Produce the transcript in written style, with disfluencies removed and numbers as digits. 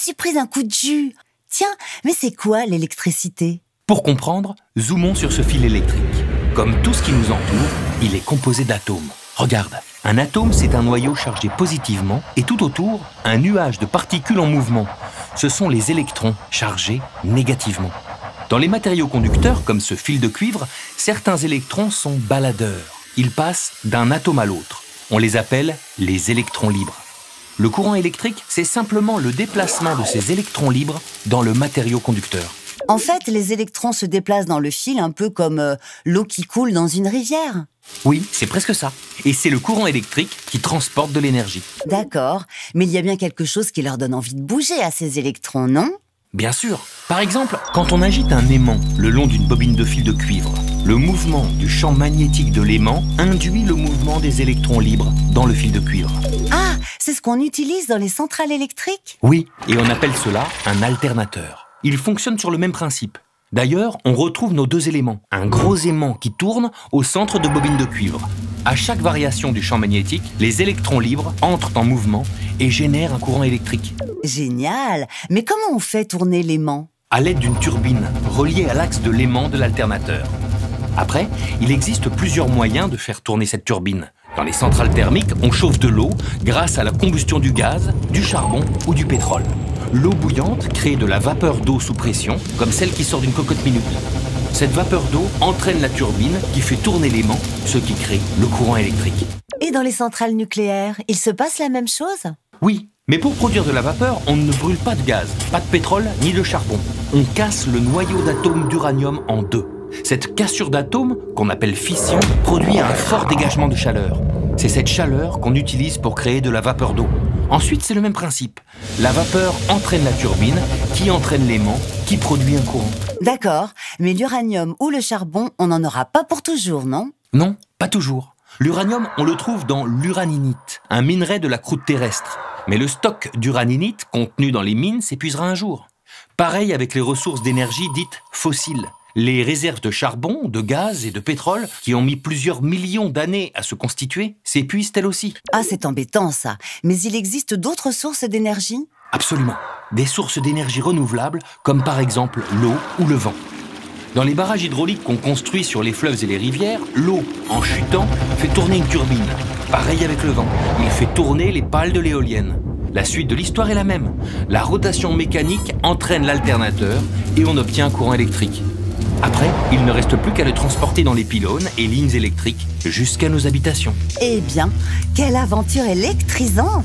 suis prise un coup de jus. Tiens, mais c'est quoi l'électricité? Pour comprendre, zoomons sur ce fil électrique. Comme tout ce qui nous entoure, il est composé d'atomes. Regarde, un atome, c'est un noyau chargé positivement et tout autour, un nuage de particules en mouvement. Ce sont les électrons chargés négativement. Dans les matériaux conducteurs, comme ce fil de cuivre, certains électrons sont baladeurs. Ils passent d'un atome à l'autre. On les appelle les électrons libres. Le courant électrique, c'est simplement le déplacement de ces électrons libres dans le matériau conducteur. En fait, les électrons se déplacent dans le fil un peu comme l'eau qui coule dans une rivière. Oui, c'est presque ça. Et c'est le courant électrique qui transporte de l'énergie. D'accord, mais il y a bien quelque chose qui leur donne envie de bouger à ces électrons, non? Bien sûr. Par exemple, quand on agite un aimant le long d'une bobine de fil de cuivre, le mouvement du champ magnétique de l'aimant induit le mouvement des électrons libres dans le fil de cuivre. Ah, c'est ce qu'on utilise dans les centrales électriques? Oui, et on appelle cela un alternateur. Il fonctionne sur le même principe. D'ailleurs, on retrouve nos deux éléments. Un gros aimant qui tourne au centre de bobine de cuivre. À chaque variation du champ magnétique, les électrons libres entrent en mouvement et génèrent un courant électrique. Génial! Mais comment on fait tourner l'aimant? À l'aide d'une turbine reliée à l'axe de l'aimant de l'alternateur. Après, il existe plusieurs moyens de faire tourner cette turbine. Dans les centrales thermiques, on chauffe de l'eau grâce à la combustion du gaz, du charbon ou du pétrole. L'eau bouillante crée de la vapeur d'eau sous pression, comme celle qui sort d'une cocotte minute. Cette vapeur d'eau entraîne la turbine qui fait tourner l'aimant, ce qui crée le courant électrique. Et dans les centrales nucléaires, il se passe la même chose? Oui, mais pour produire de la vapeur, on ne brûle pas de gaz, pas de pétrole ni de charbon. On casse le noyau d'atomes d'uranium en deux. Cette cassure d'atomes, qu'on appelle fission, produit un fort dégagement de chaleur. C'est cette chaleur qu'on utilise pour créer de la vapeur d'eau. Ensuite, c'est le même principe. La vapeur entraîne la turbine, qui entraîne l'aimant, qui produit un courant. D'accord, mais l'uranium ou le charbon, on n'en aura pas pour toujours, non? Non, pas toujours. L'uranium, on le trouve dans l'uraninite, un minerai de la croûte terrestre. Mais le stock d'uraninite contenu dans les mines s'épuisera un jour. Pareil avec les ressources d'énergie dites fossiles. Les réserves de charbon, de gaz et de pétrole, qui ont mis plusieurs millions d'années à se constituer, s'épuisent elles aussi. Ah, c'est embêtant ça. Mais il existe d'autres sources d'énergie? Absolument. Des sources d'énergie renouvelables, comme par exemple l'eau ou le vent. Dans les barrages hydrauliques qu'on construit sur les fleuves et les rivières, l'eau, en chutant, fait tourner une turbine. Pareil avec le vent. Il fait tourner les pales de l'éolienne. La suite de l'histoire est la même. La rotation mécanique entraîne l'alternateur et on obtient un courant électrique. Après, il ne reste plus qu'à le transporter dans les pylônes et lignes électriques jusqu'à nos habitations. Eh bien, quelle aventure électrisante!